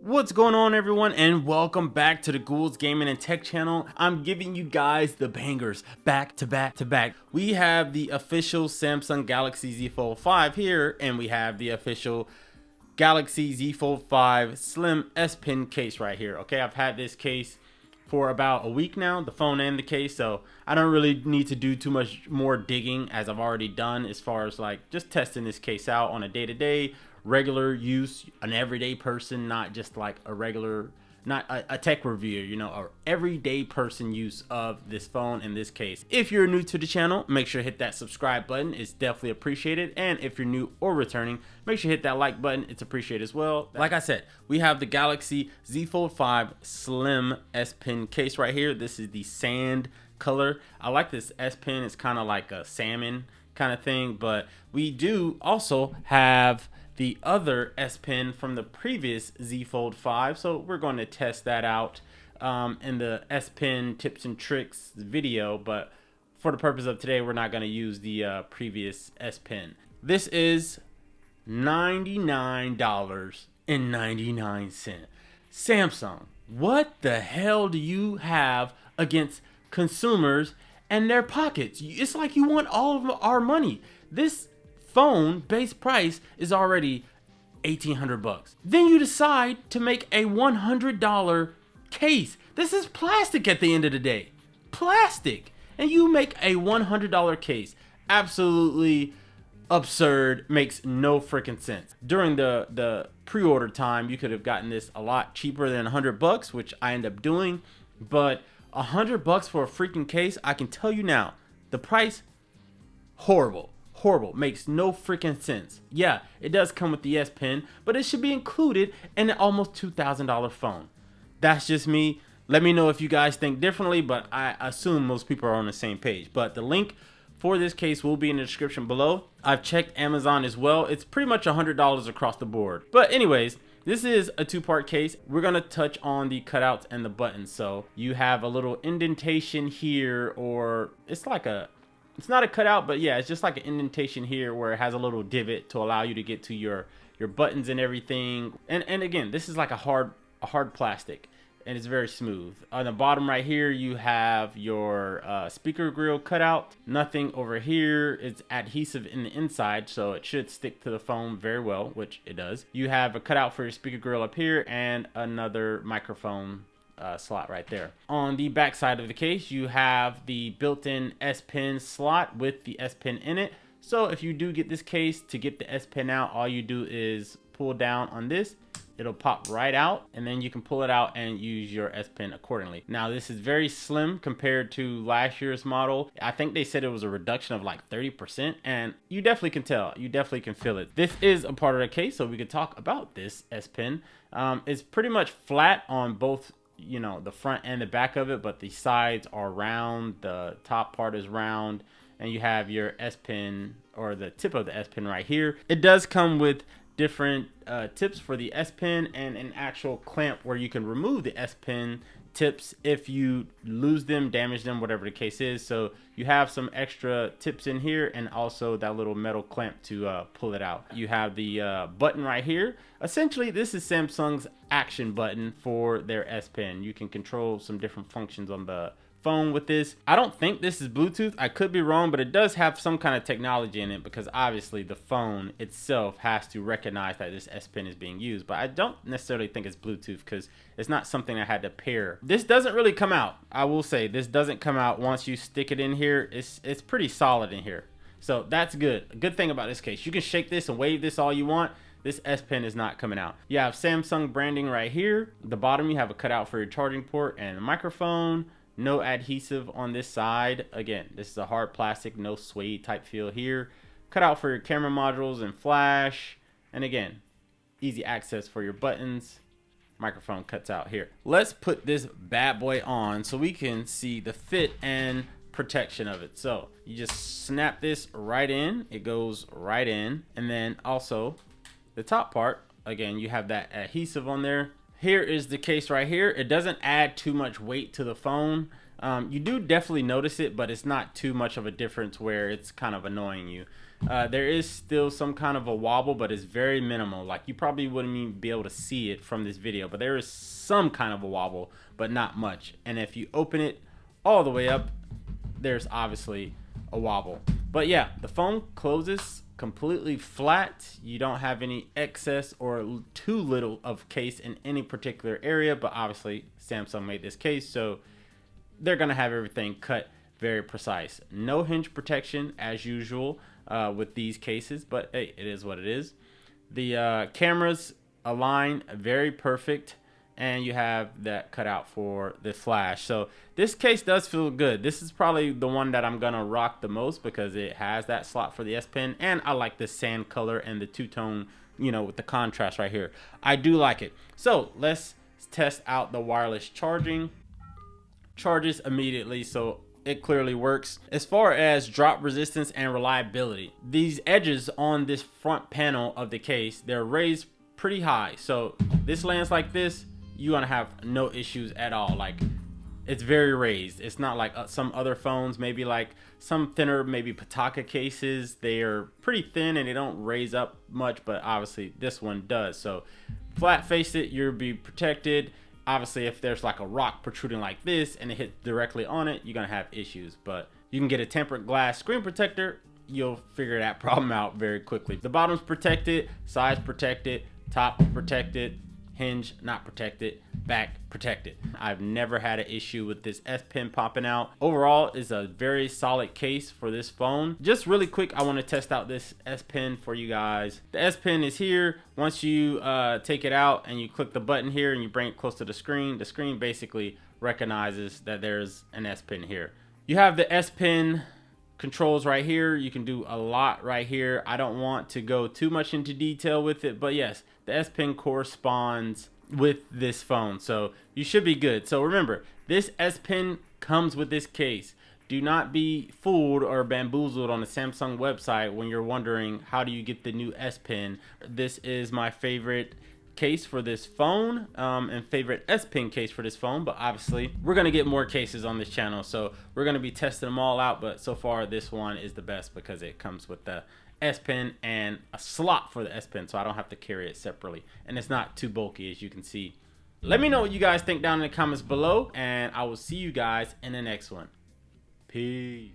What's going on, everyone, and welcome back to the Gould's Gaming and Tech channel. I'm giving you guys the bangers back to back to back. We have the official Samsung Galaxy Z Fold 5 here, and we have the official Galaxy Z Fold 5 Slim S Pen case right here. Okay, I've had this case for about a week now, the phone and the case, so I don't really need to do too much more digging as I've already done as far as like just testing this case out on a day-to-day regular use, an everyday person, not just like a regular, not a tech reviewer, you know, or everyday person use of this phone in this case. If you're new to the channel, make sure to hit that subscribe button. It's definitely appreciated. And if you're new or returning, make sure to hit that like button. It's appreciated as well. Like I said, we have the Galaxy Z Fold 5 Slim S Pen case right here. This is the sand color. I like this S Pen. It's kind of like a salmon kind of thing, but we do also have the other S Pen from the previous Z Fold 5, so we're going to test that out in the S Pen tips and tricks video, but for the purpose of today, we're not going to use the previous S Pen. This is $99.99. Samsung, what the hell do you have against consumers and their pockets? It's like you want all of our money. This phone base price is already $1,800. Then you decide to make a $100 case. This is plastic at the end of the day. Plastic. And you make a $100 case. Absolutely absurd. Makes no freaking sense. During the pre-order time, you could have gotten this a lot cheaper than $100, which I end up doing. But $100 for a freaking case, I can tell you now, the price, horrible. Horrible. Makes no freaking sense. Yeah, it does come with the S Pen, but it should be included in an almost $2,000 phone. That's just me. Let me know if you guys think differently, but I assume most people are on the same page. But the link for this case will be in the description below. I've checked Amazon as well. It's pretty much $100 across the board. But anyways, this is a two-part case. We're going to touch on the cutouts and the buttons. So you have a little indentation here, or it's like it's not a cutout, but yeah, it's just like an indentation here where it has a little divot to allow you to get to your buttons and everything. And again, this is like a hard plastic, and it's very smooth. On the bottom right here, you have your speaker grill cutout. Nothing over here. It's adhesive in the inside, so it should stick to the phone very well, which it does. You have a cutout for your speaker grill up here and another microphone slot right there. On the back side of the case, you have the built-in S Pen slot with the S Pen in it. So if you do get this case, to get the S Pen out, all you do is pull down on this. It'll pop right out, and then you can pull it out and use your S Pen accordingly. Now, this is very slim compared to last year's model. I think they said it was a reduction of like 30%, and you definitely can tell. You definitely can feel it. This is a part of the case, so we could talk about this S Pen. It's pretty much flat on both, you know, the front and the back of it, but the sides are round, the top part is round, and you have your S Pen, or the tip of the S Pen right here. It does come with different tips for the S Pen and an actual clamp where you can remove the S Pen tips if you lose them, damage them, whatever the case is. So you have some extra tips in here, and also that little metal clamp to pull it out. You have the button right here. Essentially, this is Samsung's action button for their S Pen. You can control some different functions on the phone with this. I don't think this is Bluetooth. I could be wrong, but it does have some kind of technology in it, because obviously the phone itself has to recognize that this S Pen is being used. But I don't necessarily think it's Bluetooth, because it's not something I had to pair. This doesn't really come out. I will say this doesn't come out once you stick it in here. It's pretty solid in here. So that's good. A good thing about this case. You can shake this and wave this all you want. This S Pen is not coming out. You have Samsung branding right here. At the bottom, you have a cutout for your charging port and a microphone. No adhesive on this side. Again, this is a hard plastic, no suede type feel here. Cut out for your camera modules and flash. And again, easy access for your buttons. Microphone cuts out here. Let's put this bad boy on so we can see the fit and protection of it. So you just snap this right in. It goes right in. And then also the top part, again, you have that adhesive on there. Here is the case right here. It doesn't add too much weight to the phone. You do definitely notice it, but it's not too much of a difference where it's kind of annoying you. There is still some kind of a wobble, but it's very minimal. Like, you probably wouldn't even be able to see it from this video, but there is some kind of a wobble, but not much. And if you open it all the way up, there's obviously a wobble. But yeah, the phone closes completely flat. You don't have any excess or too little of case in any particular area, but obviously Samsung made this case, so they're gonna have everything cut very precise. No hinge protection as usual with these cases, but hey, it is what it is. The cameras align very perfect, and you have that cut out for the flash. So this case does feel good. This is probably the one that I'm gonna rock the most because it has that slot for the S Pen, and I like the sand color and the two-tone, you know, with the contrast right here. I do like it. So let's test out the wireless charging. Charges immediately, so it clearly works. As far as drop resistance and reliability, these edges on this front panel of the case, they're raised pretty high, so this lands like this, you're gonna have no issues at all. Like, it's very raised. It's not like some other phones, maybe like some thinner, maybe Pataka cases, they are pretty thin and they don't raise up much, but obviously this one does. So flat face it, you'll be protected. Obviously, if there's like a rock protruding like this and it hits directly on it, you're gonna have issues. But you can get a tempered glass screen protector, you'll figure that problem out very quickly. The bottom's protected, sides protected, top protected, hinge not protected, back protected. I've never had an issue with this S Pen popping out. Overall, is a very solid case for this phone. Just really quick, I want to test out this S Pen for you guys. The S Pen is here. Once you take it out and you click the button here and you bring it close to the screen basically recognizes that there's an S Pen here. You have the S Pen controls right here. You can do a lot right here. I don't want to go too much into detail with it, but yes, the S Pen corresponds with this phone, so you should be good. So remember, this S Pen comes with this case. Do not be fooled or bamboozled on the Samsung website when you're wondering how do you get the new S Pen. This is my favorite case for this phone and favorite S Pen case for this phone, but obviously we're gonna get more cases on this channel, so we're gonna be testing them all out, but so far this one is the best because it comes with the S Pen and a slot for the S Pen, so I don't have to carry it separately, and it's not too bulky, as you can see. Let me know what you guys think down in the comments below, and I will see you guys in the next one. Peace.